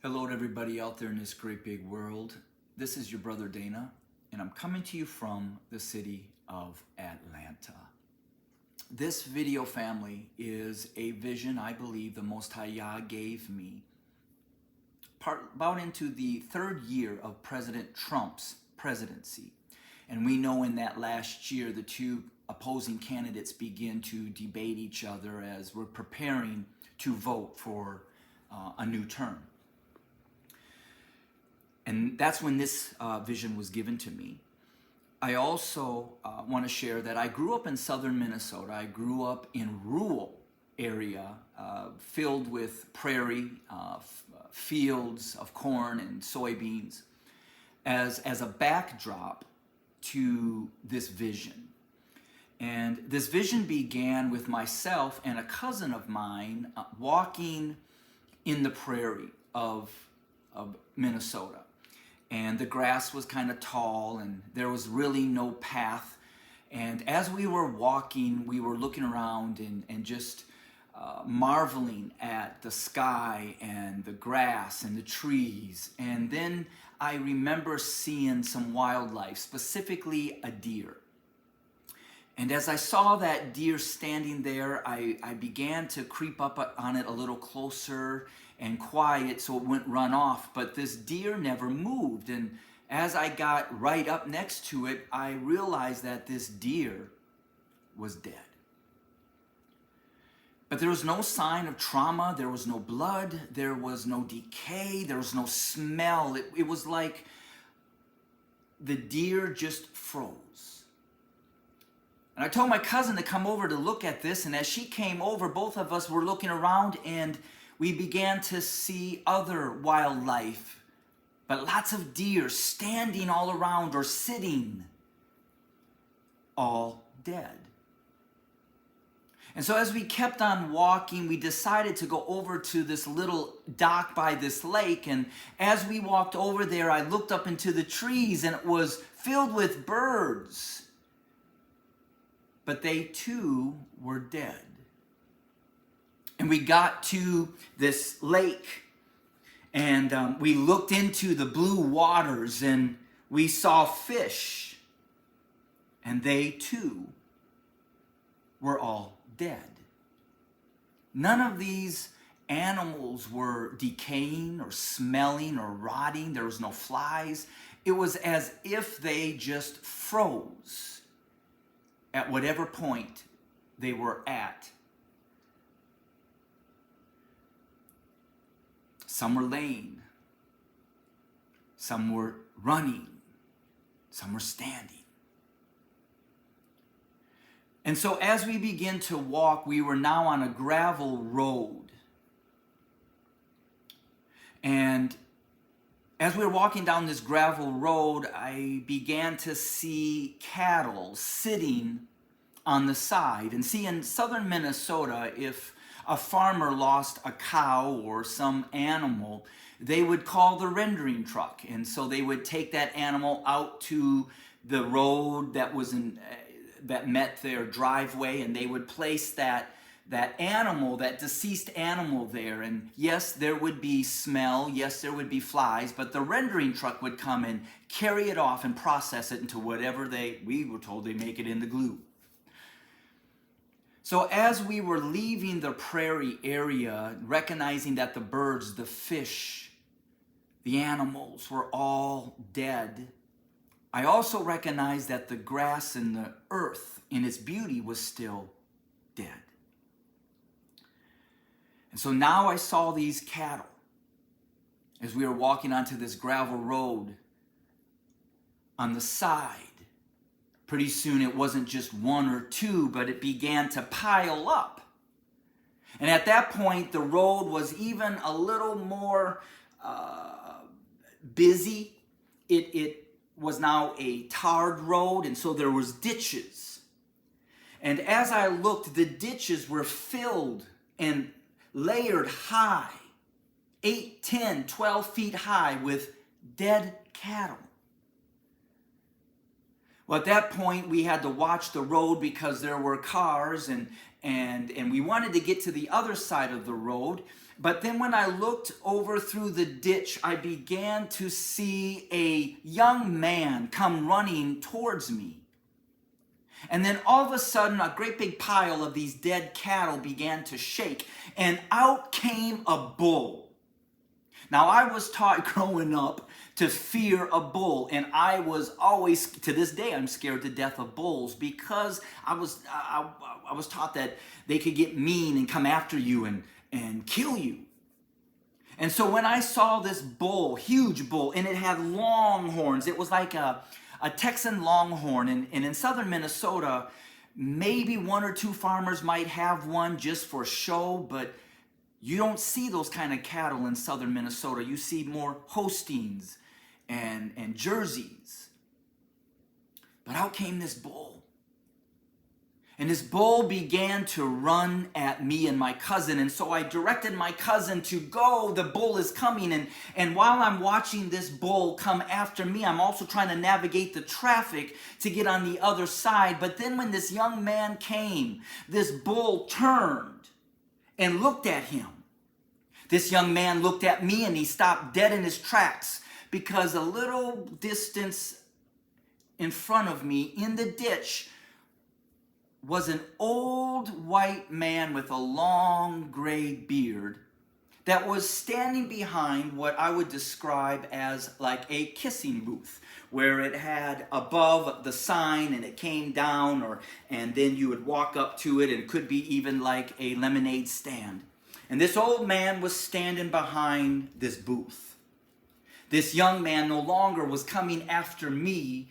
Hello to everybody out there in this great big world. This is your brother Dana, and I'm coming to you from the city of Atlanta. This video, family, is a vision I believe the Most High Yah gave me about into the third year of President Trump's presidency. And we know in that last year, the two opposing candidates begin to debate each other as we're preparing to vote for a new term. And that's when this vision was given to me. I also want to share that I grew up in southern Minnesota. I grew up in rural area filled with prairie, fields of corn and soybeans as a backdrop to this vision. And this vision began with myself and a cousin of mine walking in the prairie of Minnesota. And the grass was kind of tall and there was really no path. And as we were walking, we were looking around and just marveling at the sky and the grass and the trees. And then I remember seeing some wildlife, specifically a deer. And as I saw that deer standing there, I began to creep up on it a little closer and quiet so it wouldn't run off. But this deer never moved. And as I got right up next to it, I realized that this deer was dead. But there was no sign of trauma. There was no blood. There was no decay. There was no smell. It was like the deer just froze. And I told my cousin to come over to look at this. And as she came over, both of us were looking around and we began to see other wildlife, but lots of deer standing all around or sitting, all dead. And so as we kept on walking, we decided to go over to this little dock by this lake. And as we walked over there, I looked up into the trees and it was filled with birds. But they too were dead. And we got to this lake and we looked into the blue waters and we saw fish. And they too were all dead. None of these animals were decaying or smelling or rotting. There was no flies. It was as if they just froze at whatever point they were at. Some were laying, some were running, some were standing. And so as we began to walk, we were now on a gravel road. And as we were walking down this gravel road, I began to see cattle sitting on the side. And see, in southern Minnesota, if a farmer lost a cow or some animal, they would call the rendering truck. And so they would take that animal out to the road that met their driveway, and they would place that animal, that deceased animal there. And yes, there would be smell, yes, there would be flies, but the rendering truck would come and carry it off and process it into whatever we were told they make it into glue. So as we were leaving the prairie area, recognizing that the birds, the fish, the animals were all dead, I also recognized that the grass and the earth in its beauty was still dead. And so now I saw these cattle as we were walking onto this gravel road on the side. Pretty soon it wasn't just one or two, but it began to pile up. And at that point, the road was even a little more busy. It was now a tarred road, and so there was ditches. And as I looked, the ditches were filled and layered high, 8, 10, 12 feet high with dead cattle. Well, at that point, we had to watch the road because there were cars and we wanted to get to the other side of the road. But then when I looked over through the ditch, I began to see a young man come running towards me. And then all of a sudden, a great big pile of these dead cattle began to shake, and out came a bull. Now, I was taught growing up to fear a bull, and I was always, to this day, I'm scared to death of bulls because I was taught that they could get mean and come after you and kill you. And so when I saw this bull, huge bull, and it had long horns, it was like a Texan longhorn, and in southern Minnesota, maybe one or two farmers might have one just for show, but you don't see those kind of cattle in southern Minnesota. You see more Holsteins and Jerseys. But out came this bull. And this bull began to run at me and my cousin. And so I directed my cousin to go. The bull is coming. And while I'm watching this bull come after me, I'm also trying to navigate the traffic to get on the other side. But then when this young man came, this bull turned and looked at him. This young man looked at me and he stopped dead in his tracks because a little distance in front of me in the ditch was an old white man with a long gray beard that was standing behind what I would describe as like a kissing booth, where it had above the sign and it came down, and then you would walk up to it, and it could be even like a lemonade stand. And this old man was standing behind this booth. This young man no longer was coming after me,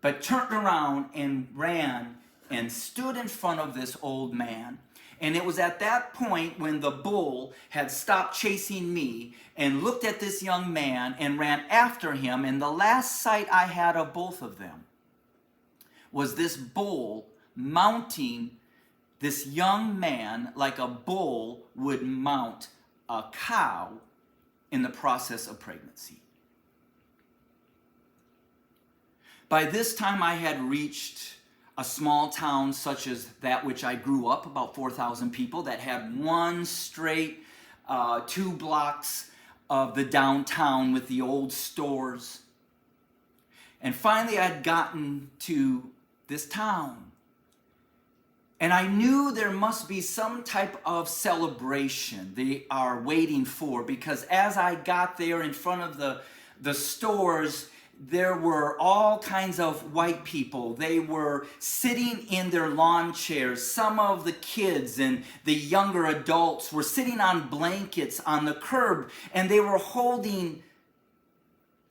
but turned around and ran and stood in front of this old man. And it was at that point when the bull had stopped chasing me and looked at this young man and ran after him. And the last sight I had of both of them was this bull mounting this young man like a bull would mount a cow in the process of pregnancy. By this time I had reached a small town such as that which I grew up, about 4,000 people, that had one straight 2 blocks of the downtown with the old stores. And finally I'd gotten to this town. And I knew there must be some type of celebration they are waiting for, because as I got there in front of the stores, there were all kinds of white people. They were sitting in their lawn chairs. Some of the kids and the younger adults were sitting on blankets on the curb, and they were holding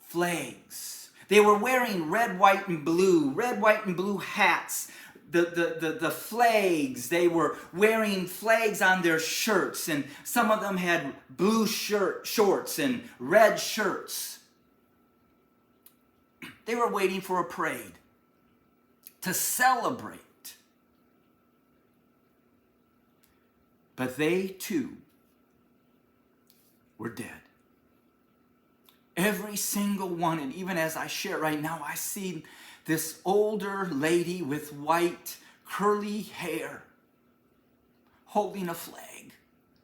flags. They were wearing red, white, and blue hats. The flags, they were wearing flags on their shirts, and some of them had blue shorts and red shirts. They were waiting for a parade to celebrate. But they too were dead. Every single one, and even as I share right now, I see this older lady with white curly hair holding a flag,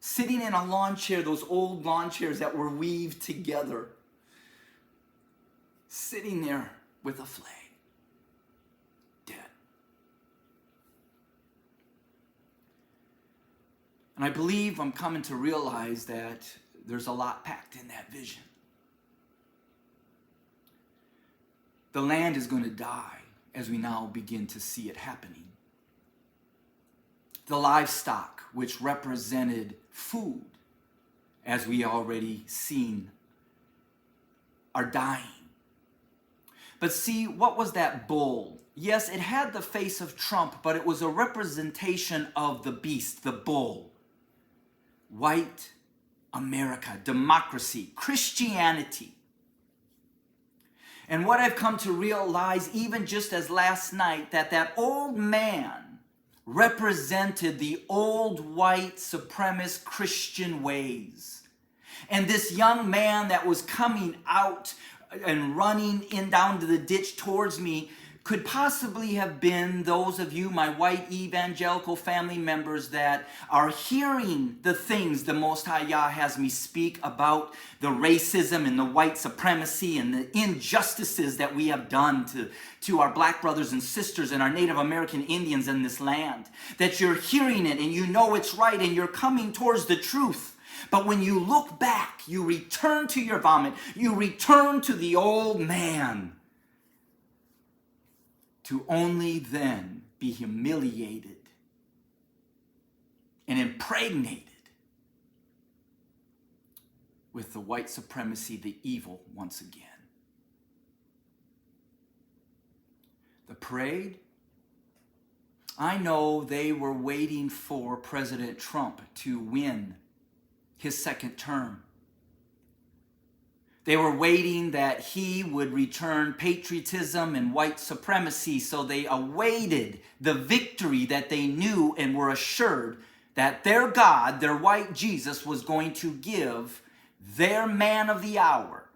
sitting in a lawn chair, those old lawn chairs that were weaved together, sitting there with a flag, dead. And I believe I'm coming to realize that there's a lot packed in that vision. The land is going to die as we now begin to see it happening. The livestock, which represented food, as we already seen, are dying. But see, what was that bull? Yes, it had the face of Trump, but it was a representation of the beast, the bull. White America, democracy, Christianity. And what I've come to realize, even just as last night, that old man represented the old white supremacist Christian ways. And this young man that was coming out and running in down to the ditch towards me, could possibly have been those of you, my white evangelical family members, that are hearing the things the Most High Yah has me speak about the racism and the white supremacy and the injustices that we have done to our black brothers and sisters and our Native American Indians in this land. That you're hearing it and you know it's right and you're coming towards the truth. But when you look back, you return to your vomit. You return to the old man, to only then be humiliated and impregnated with the white supremacy, the evil once again. The parade, I know they were waiting for President Trump to win his second term. They were waiting that he would return patriotism and white supremacy, so they awaited the victory that they knew and were assured that their God, their white Jesus, was going to give their man of the hour,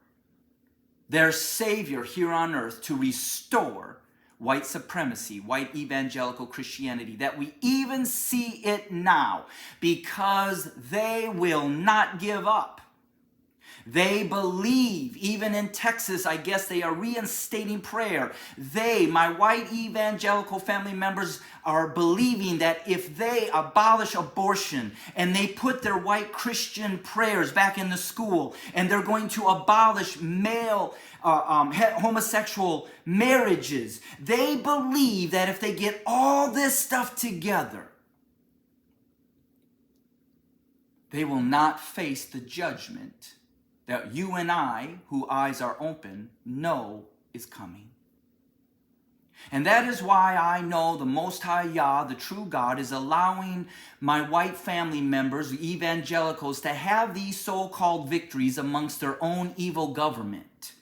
their Savior here on earth, to restore white supremacy, white evangelical Christianity, that we even see it now, because they will not give up. They believe, even in Texas, I guess they are reinstating prayer. They, my white evangelical family members, are believing that if they abolish abortion and they put their white Christian prayers back in the school, and they're going to abolish male homosexual marriages, they believe that if they get all this stuff together, they will not face the judgment that you and I, whose eyes are open, know is coming. And that is why I know the Most High Yah, the true God, is allowing my white family members, evangelicals, to have these so-called victories amongst their own evil government,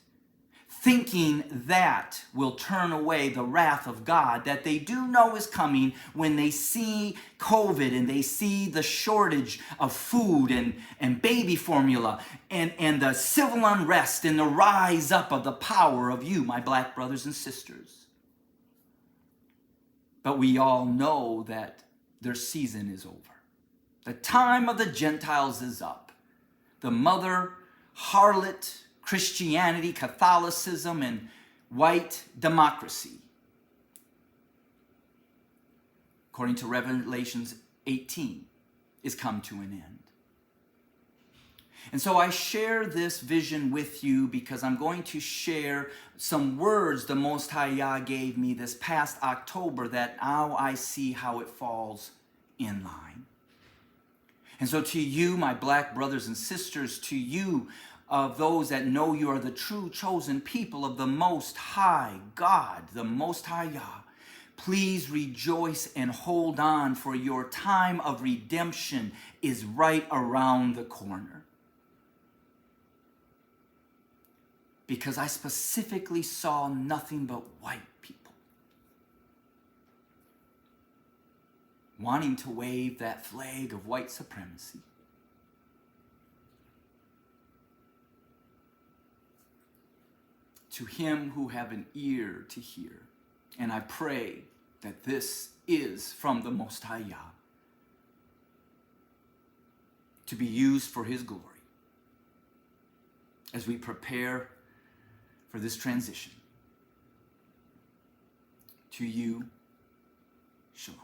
thinking that will turn away the wrath of God that they do know is coming when they see COVID and they see the shortage of food and baby formula and the civil unrest and the rise up of the power of you, my black brothers and sisters. But we all know that their season is over. The time of the Gentiles is up. The mother harlot Christianity, Catholicism, and white democracy, according to Revelations 18, is come to an end. And so I share this vision with you because I'm going to share some words the Most High Yah gave me this past October that now I see how it falls in line. And so to you, my black brothers and sisters, to you, of those that know you are the true chosen people of the Most High God, the Most High Yah, please rejoice and hold on, for your time of redemption is right around the corner. Because I specifically saw nothing but white people wanting to wave that flag of white supremacy. To him who have an ear to hear. And I pray that this is from the Most High Yah, to be used for his glory as we prepare for this transition. To you, shalom.